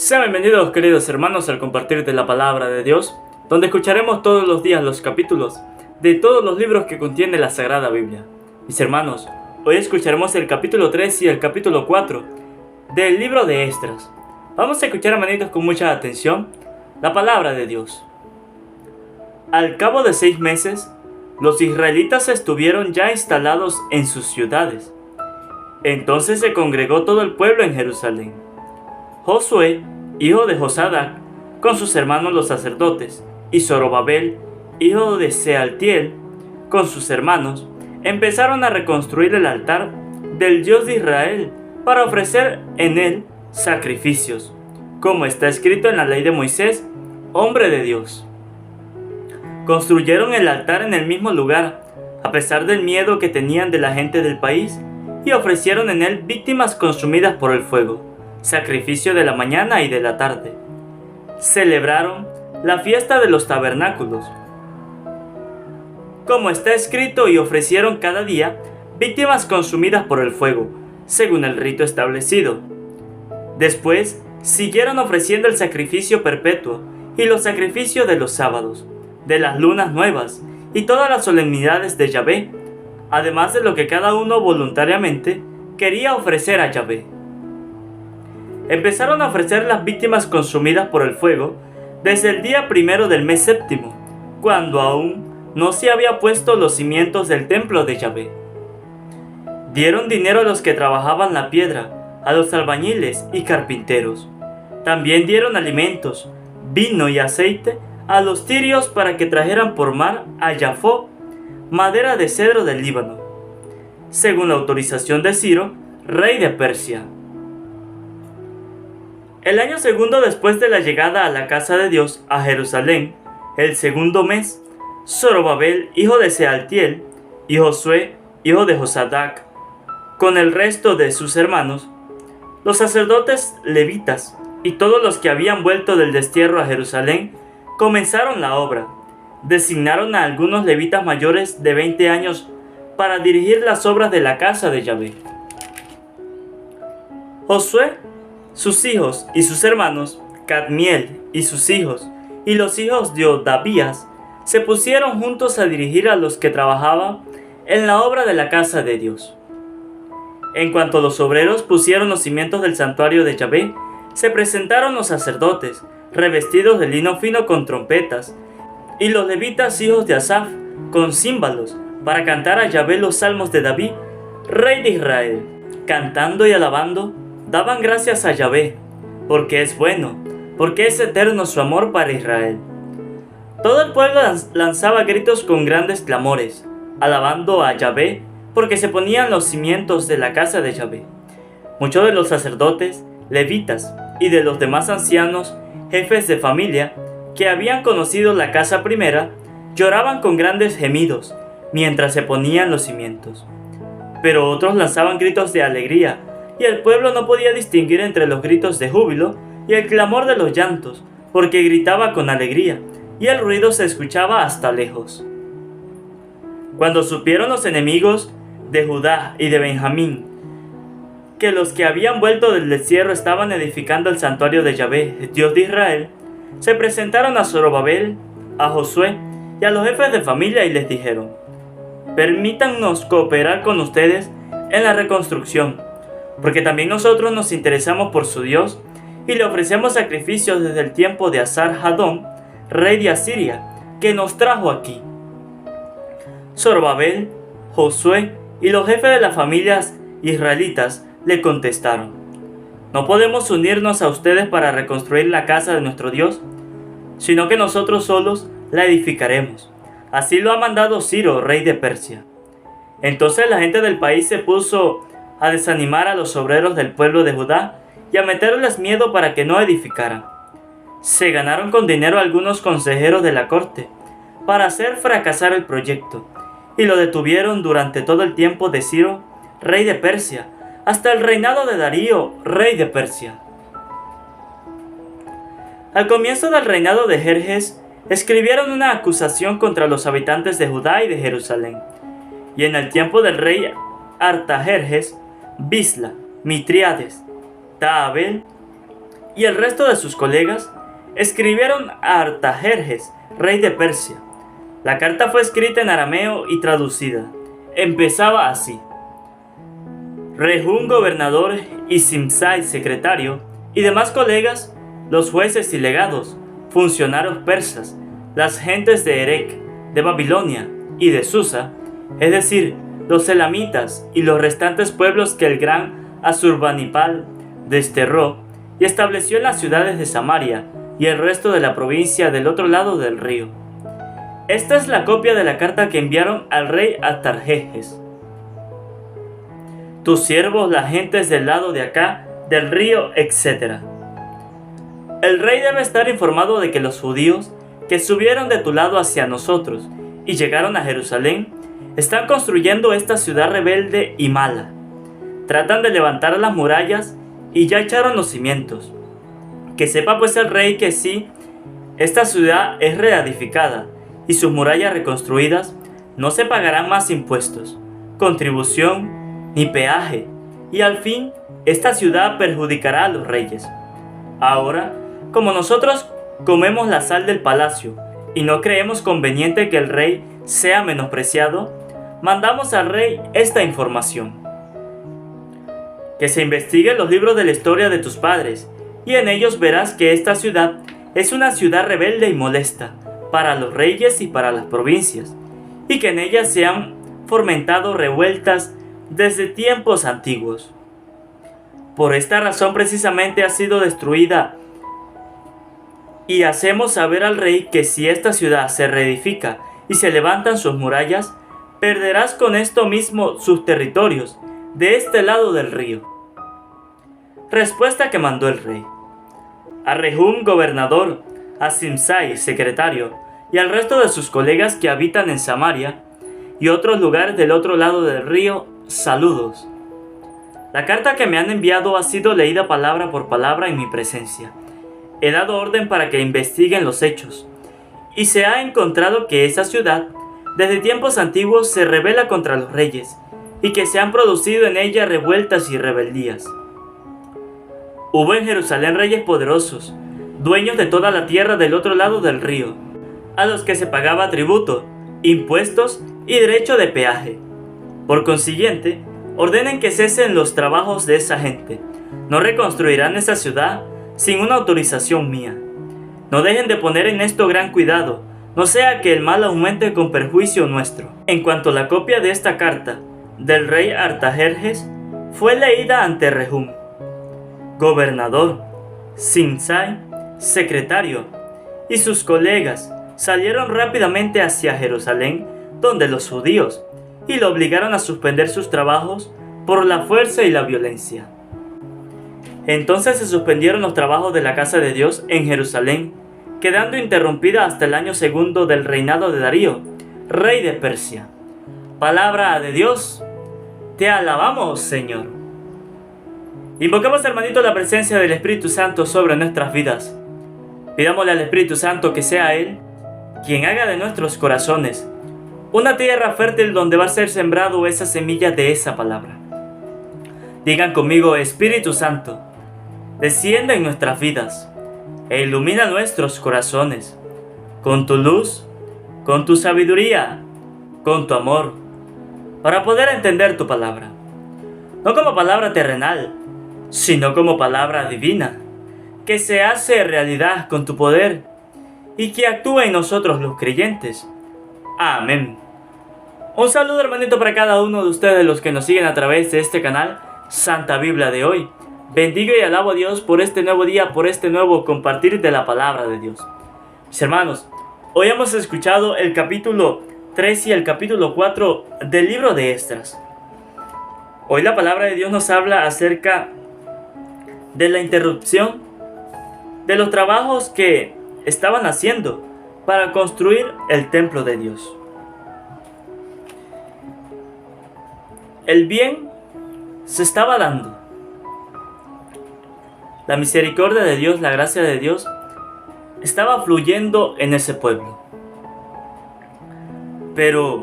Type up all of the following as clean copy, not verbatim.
Sean bienvenidos, queridos hermanos, al compartir de la palabra de Dios, donde escucharemos todos los días los capítulos de todos los libros que contiene la Sagrada Biblia. Mis hermanos, hoy escucharemos el capítulo 3 y el capítulo 4 del libro de Esdras. Vamos a escuchar, hermanitos, con mucha atención la palabra de Dios. Al cabo de 6 meses, los israelitas estuvieron ya instalados en sus ciudades. Entonces se congregó todo el pueblo en Jerusalén. Josué, hijo de Josadac, con sus hermanos los sacerdotes, y Zorobabel, hijo de Sealtiel, con sus hermanos, empezaron a reconstruir el altar del Dios de Israel para ofrecer en él sacrificios, como está escrito en la ley de Moisés, hombre de Dios. Construyeron el altar en el mismo lugar, a pesar del miedo que tenían de la gente del país, y ofrecieron en él víctimas consumidas por el fuego, sacrificio de la mañana y de la tarde. Celebraron la fiesta de los tabernáculos, como está escrito, y ofrecieron cada día víctimas consumidas por el fuego, según el rito establecido. Después siguieron ofreciendo el sacrificio perpetuo y los sacrificios de los sábados, de las lunas nuevas y todas las solemnidades de Yahvé, además de lo que cada uno voluntariamente quería ofrecer a Yahvé. Empezaron a ofrecer las víctimas consumidas por el fuego desde el día primero del mes séptimo, cuando aún no se había puesto los cimientos del templo de Yahvé. Dieron dinero a los que trabajaban la piedra, a los albañiles y carpinteros. También dieron alimentos, vino y aceite a los tirios para que trajeran por mar a Jafó madera de cedro del Líbano, según la autorización de Ciro, rey de Persia. El año segundo después de la llegada a la casa de Dios a Jerusalén, el segundo mes, Zorobabel, hijo de Sealtiel, y Josué, hijo de Josadac, con el resto de sus hermanos, los sacerdotes levitas y todos los que habían vuelto del destierro a Jerusalén, comenzaron la obra. Designaron a algunos levitas mayores de 20 años para dirigir las obras de la casa de Yahvé. Josué, sus hijos y sus hermanos, Cadmiel y sus hijos, y los hijos de Odavías, se pusieron juntos a dirigir a los que trabajaban en la obra de la casa de Dios. En cuanto los obreros pusieron los cimientos del santuario de Yahvé, se presentaron los sacerdotes, revestidos de lino fino con trompetas, y los levitas hijos de Asaf, con címbalos, para cantar a Yahvé los salmos de David, rey de Israel. Cantando y alabando, daban gracias a Yahvé, porque es bueno, porque es eterno su amor para Israel. Todo el pueblo lanzaba gritos con grandes clamores, alabando a Yahvé, porque se ponían los cimientos de la casa de Yahvé. Muchos de los sacerdotes, levitas y de los demás ancianos, jefes de familia, que habían conocido la casa primera, lloraban con grandes gemidos, mientras se ponían los cimientos. Pero otros lanzaban gritos de alegría, y el pueblo no podía distinguir entre los gritos de júbilo y el clamor de los llantos, porque gritaba con alegría, y el ruido se escuchaba hasta lejos. Cuando supieron los enemigos de Judá y de Benjamín que los que habían vuelto del destierro estaban edificando el santuario de Yahvé, Dios de Israel, se presentaron a Zorobabel, a Josué y a los jefes de familia y les dijeron: permítannos cooperar con ustedes en la reconstrucción, porque también nosotros nos interesamos por su Dios y le ofrecemos sacrificios desde el tiempo de Asar-Hadón, rey de Asiria, que nos trajo aquí. Zorobabel, Josué y los jefes de las familias israelitas le contestaron: no podemos unirnos a ustedes para reconstruir la casa de nuestro Dios, sino que nosotros solos la edificaremos. Así lo ha mandado Ciro, rey de Persia. Entonces la gente del país se puso a desanimar a los obreros del pueblo de Judá y a meterles miedo para que no edificaran. Se ganaron con dinero algunos consejeros de la corte para hacer fracasar el proyecto, y lo detuvieron durante todo el tiempo de Ciro, rey de Persia, hasta el reinado de Darío, rey de Persia. Al comienzo del reinado de Jerjes, escribieron una acusación contra los habitantes de Judá y de Jerusalén. Y en el tiempo del rey Artajerjes, Bisla, Mitriades, Taabel y el resto de sus colegas escribieron a Artajerjes, rey de Persia. La carta fue escrita en arameo y traducida. Empezaba así: Rehum, gobernador, y Simsai, secretario, y demás colegas, los jueces y legados, funcionarios persas, las gentes de Erech, de Babilonia y de Susa, es decir, los elamitas y los restantes pueblos que el gran Asurbanipal desterró y estableció en las ciudades de Samaria y el resto de la provincia del otro lado del río. Esta es la copia de la carta que enviaron al rey Artajerjes. Tus siervos, las gentes del lado de acá, del río, etc. El rey debe estar informado de que los judíos que subieron de tu lado hacia nosotros y llegaron a Jerusalén, están construyendo esta ciudad rebelde y mala. Tratan de levantar las murallas y ya echaron los cimientos. Que sepa pues el rey que si esta ciudad es reedificada y sus murallas reconstruidas, no se pagarán más impuestos, contribución ni peaje, y al fin esta ciudad perjudicará a los reyes. Ahora, como nosotros comemos la sal del palacio y no creemos conveniente que el rey sea menospreciado, mandamos al rey esta información: que se investiguen los libros de la historia de tus padres, y en ellos verás que esta ciudad es una ciudad rebelde y molesta para los reyes y para las provincias, y que en ella se han fomentado revueltas desde tiempos antiguos. Por esta razón precisamente ha sido destruida, y hacemos saber al rey que si esta ciudad se reedifica y se levantan sus murallas, perderás con esto mismo sus territorios de este lado del río. Respuesta que mandó el rey: a Rehum, gobernador, a Simsai, secretario, y al resto de sus colegas que habitan en Samaria y otros lugares del otro lado del río, saludos. La carta que me han enviado ha sido leída palabra por palabra en mi presencia. He dado orden para que investiguen los hechos, y se ha encontrado que esa ciudad desde tiempos antiguos se rebela contra los reyes, y que se han producido en ella revueltas y rebeldías. Hubo en Jerusalén reyes poderosos, dueños de toda la tierra del otro lado del río, a los que se pagaba tributo, impuestos y derecho de peaje. Por consiguiente, ordenen que cesen los trabajos de esa gente. No reconstruirán esa ciudad sin una autorización mía. No dejen de poner en esto gran cuidado, no sea que el mal aumente con perjuicio nuestro. En cuanto a la copia de esta carta del rey Artajerjes, fue leída ante Rehum, gobernador, Simsai, secretario, y sus colegas salieron rápidamente hacia Jerusalén, donde los judíos, y lo obligaron a suspender sus trabajos por la fuerza y la violencia. Entonces se suspendieron los trabajos de la casa de Dios en Jerusalén, quedando interrumpida hasta el año segundo del reinado de Darío, rey de Persia. Palabra de Dios, te alabamos, Señor. Invocamos, hermanito, la presencia del Espíritu Santo sobre nuestras vidas. Pidámosle al Espíritu Santo que sea Él quien haga de nuestros corazones una tierra fértil donde va a ser sembrado esa semilla de esa palabra. Digan conmigo: Espíritu Santo, desciende en nuestras vidas e ilumina nuestros corazones con tu luz, con tu sabiduría, con tu amor, para poder entender tu palabra, no como palabra terrenal, sino como palabra divina, que se hace realidad con tu poder y que actúa en nosotros los creyentes. Amén. Un saludo, hermanito, para cada uno de ustedes, los que nos siguen a través de este canal Santa Biblia de hoy. Bendigo y alabo a Dios por este nuevo día, por este nuevo compartir de la palabra de Dios. Mis hermanos, hoy hemos escuchado el capítulo 3 y el capítulo 4 del libro de Esdras. Hoy la palabra de Dios nos habla acerca de la interrupción de los trabajos que estaban haciendo para construir el templo de Dios. El bien se estaba dando. La misericordia de Dios, la gracia de Dios, estaba fluyendo en ese pueblo. Pero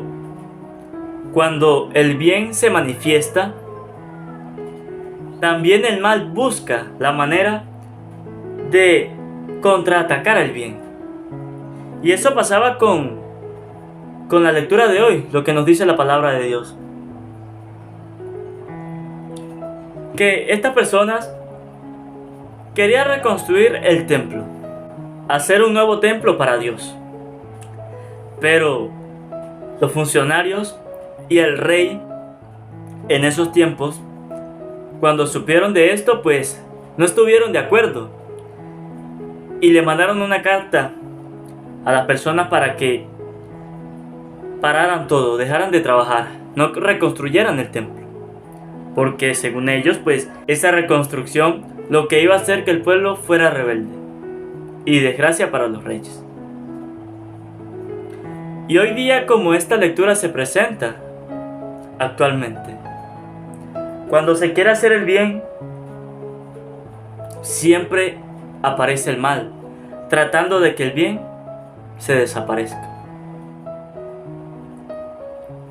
cuando el bien se manifiesta, también el mal busca la manera de contraatacar el bien. Y eso pasaba con la lectura de hoy, lo que nos dice la palabra de Dios. Que estas personas querían reconstruir el templo, hacer un nuevo templo para Dios. Pero los funcionarios y el rey en esos tiempos, cuando supieron de esto, pues no estuvieron de acuerdo y le mandaron una carta a las personas para que pararan todo, dejaran de trabajar, no reconstruyeran el templo, porque según ellos, pues esa reconstrucción lo que iba a hacer que el pueblo fuera rebelde y desgracia para los reyes. Y hoy día, como esta lectura se presenta actualmente, cuando se quiere hacer el bien, siempre aparece el mal, tratando de que el bien se desaparezca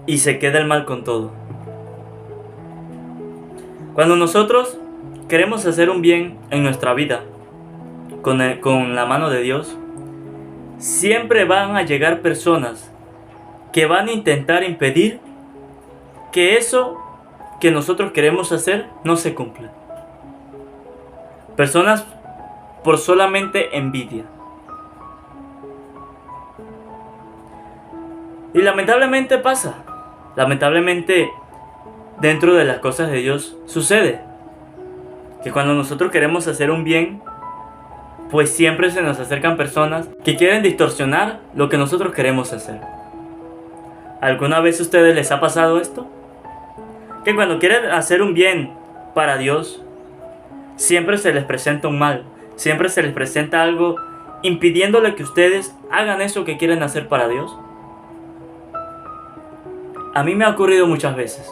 y se quede el mal con todo. Cuando nosotros queremos hacer un bien en nuestra vida con la mano de Dios, siempre van a llegar personas que van a intentar impedir que eso que nosotros queremos hacer no se cumpla. Personas por solamente envidia. Y lamentablemente pasa. Lamentablemente dentro de las cosas de Dios sucede que cuando nosotros queremos hacer un bien, pues siempre se nos acercan personas que quieren distorsionar lo que nosotros queremos hacer. ¿Alguna vez a ustedes les ha pasado esto? Que cuando quieren hacer un bien para Dios, siempre se les presenta un mal, siempre se les presenta algo impidiéndole que ustedes hagan eso que quieren hacer para Dios. A mí me ha ocurrido muchas veces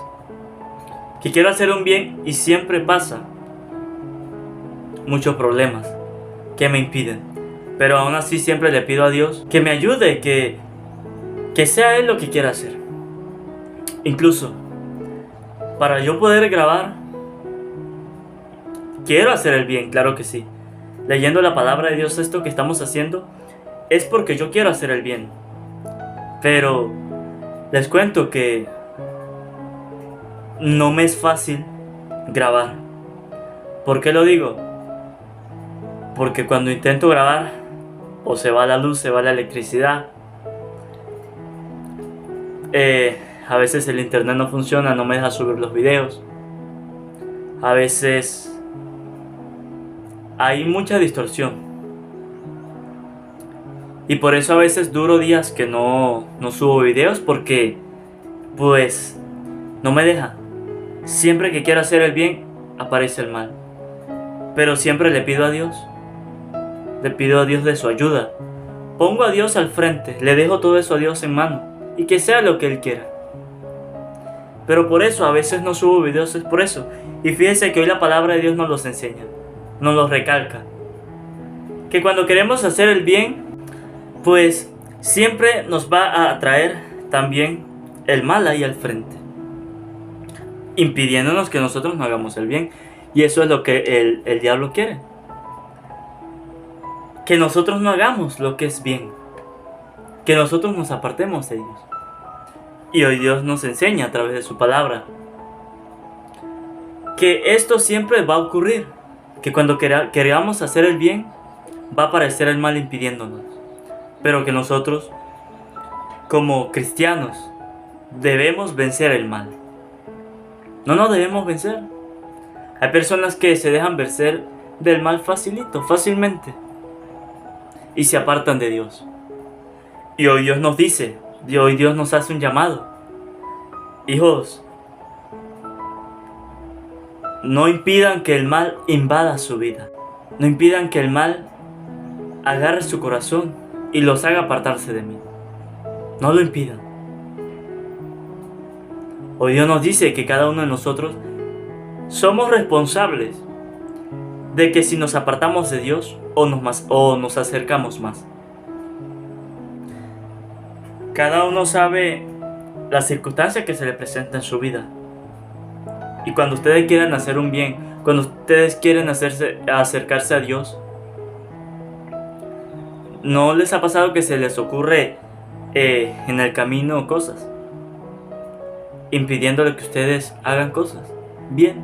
que quiero hacer un bien y siempre pasa muchos problemas que me impiden, pero aún así siempre le pido a Dios que me ayude, que sea Él lo que quiera hacer. Incluso para yo poder grabar, quiero hacer el bien, claro que sí. Leyendo la palabra de Dios, esto que estamos haciendo es porque yo quiero hacer el bien. Pero les cuento que no me es fácil grabar. ¿Por qué lo digo? Porque cuando intento grabar, o se va la luz, se va la electricidad, a veces el internet no funciona, no me deja subir los videos. A veces hay mucha distorsión. Y por eso a veces duro días que no subo videos, porque pues no me deja. Siempre que quiero hacer el bien, aparece el mal. Pero siempre le pido a Dios de su ayuda. Pongo a Dios al frente, le dejo todo eso a Dios en mano, y que sea lo que Él quiera. Pero por eso a veces no subo videos, es por eso. Y fíjense que hoy la palabra de Dios nos los enseña, nos los recalca. Que cuando queremos hacer el bien, pues siempre nos va a atraer también el mal ahí al frente, impidiéndonos que nosotros no hagamos el bien. Y eso es lo que el diablo quiere. Que nosotros no hagamos lo que es bien. Que nosotros nos apartemos de Dios. Y hoy Dios nos enseña a través de su palabra que esto siempre va a ocurrir. Que cuando queramos hacer el bien, va a aparecer el mal impidiéndonos. Pero que nosotros, como cristianos, debemos vencer el mal. No nos debemos vencer. Hay personas que se dejan vencer del mal fácilmente. Y se apartan de Dios. Y hoy Dios nos dice, hoy Dios nos hace un llamado. Hijos, no impidan que el mal invada su vida. No impidan que el mal agarre su corazón y los haga apartarse de mí. No lo impidan. Hoy Dios nos dice que cada uno de nosotros somos responsables de que si nos apartamos de Dios o nos acercamos más. Cada uno sabe la circunstancia que se le presenta en su vida. Y cuando ustedes quieren hacer un bien, cuando ustedes quieren acercarse a Dios, ¿No les ha pasado que se les ocurre en el camino cosas, impidiéndole que ustedes hagan cosas bien?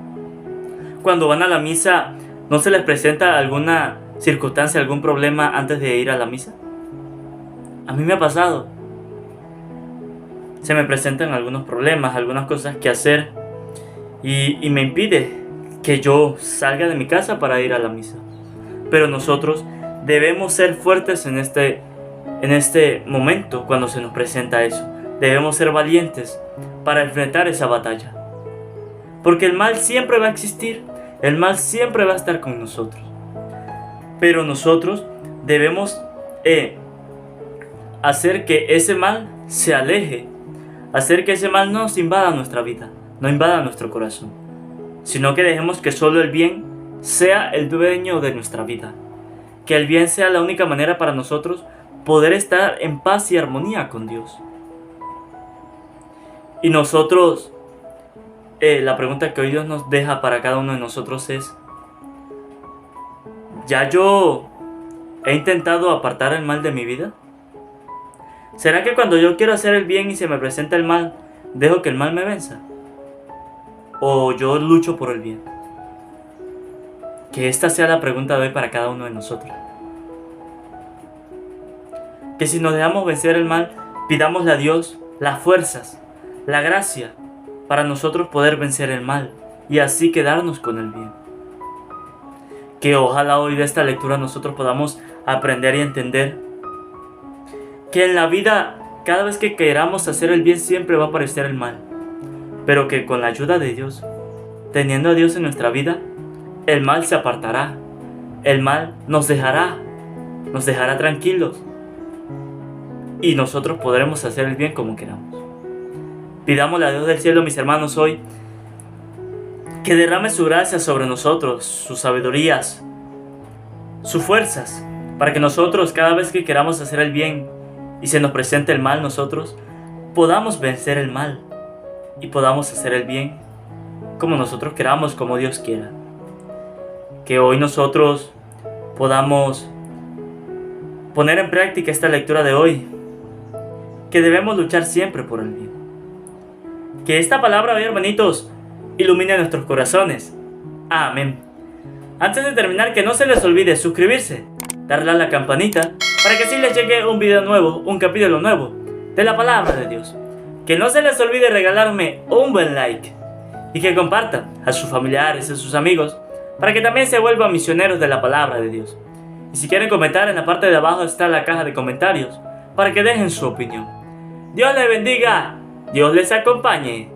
Cuando van a la misa, ¿no se les presenta alguna circunstancia, algún problema antes de ir a la misa? A mí me ha pasado. Se me presentan algunos problemas, algunas cosas que hacer y me impide que yo salga de mi casa para ir a la misa. Pero nosotros debemos ser fuertes en este momento cuando se nos presenta eso. Debemos ser valientes para enfrentar esa batalla. Porque el mal siempre va a existir, el mal siempre va a estar con nosotros. Pero nosotros debemos hacer que ese mal se aleje, hacer que ese mal no nos invada nuestra vida, no invada nuestro corazón, sino que dejemos que solo el bien sea el dueño de nuestra vida, que el bien sea la única manera para nosotros poder estar en paz y armonía con Dios. Y nosotros, la pregunta que hoy Dios nos deja para cada uno de nosotros es: ¿ya yo he intentado apartar el mal de mi vida? ¿Será que cuando yo quiero hacer el bien y se me presenta el mal, dejo que el mal me venza? ¿O yo lucho por el bien? Que esta sea la pregunta de hoy para cada uno de nosotros. Que si nos dejamos vencer el mal, pidámosle a Dios las fuerzas, la gracia, para nosotros poder vencer el mal y así quedarnos con el bien. Que ojalá hoy de esta lectura nosotros podamos aprender y entender que en la vida, cada vez que queramos hacer el bien, siempre va a aparecer el mal. Pero que con la ayuda de Dios, teniendo a Dios en nuestra vida, el mal se apartará. El mal nos dejará tranquilos. Y nosotros podremos hacer el bien como queramos. Pidámosle a Dios del cielo, mis hermanos, hoy, que derrame su gracia sobre nosotros, sus sabidurías, sus fuerzas, para que nosotros, cada vez que queramos hacer el bien y se nos presente el mal, nosotros podamos vencer el mal y podamos hacer el bien como nosotros queramos, como Dios quiera. Que hoy nosotros podamos poner en práctica esta lectura de hoy, que debemos luchar siempre por el bien. Que esta palabra hoy, hermanitos, ilumine nuestros corazones. Amén. Antes de terminar, que no se les olvide suscribirse, darle a la campanita, para que así les llegue un video nuevo, un capítulo nuevo de la palabra de Dios. Que no se les olvide regalarme un buen like y que compartan a sus familiares, a sus amigos, para que también se vuelvan misioneros de la palabra de Dios. Y si quieren comentar, en la parte de abajo está la caja de comentarios para que dejen su opinión. Dios les bendiga, Dios les acompañe.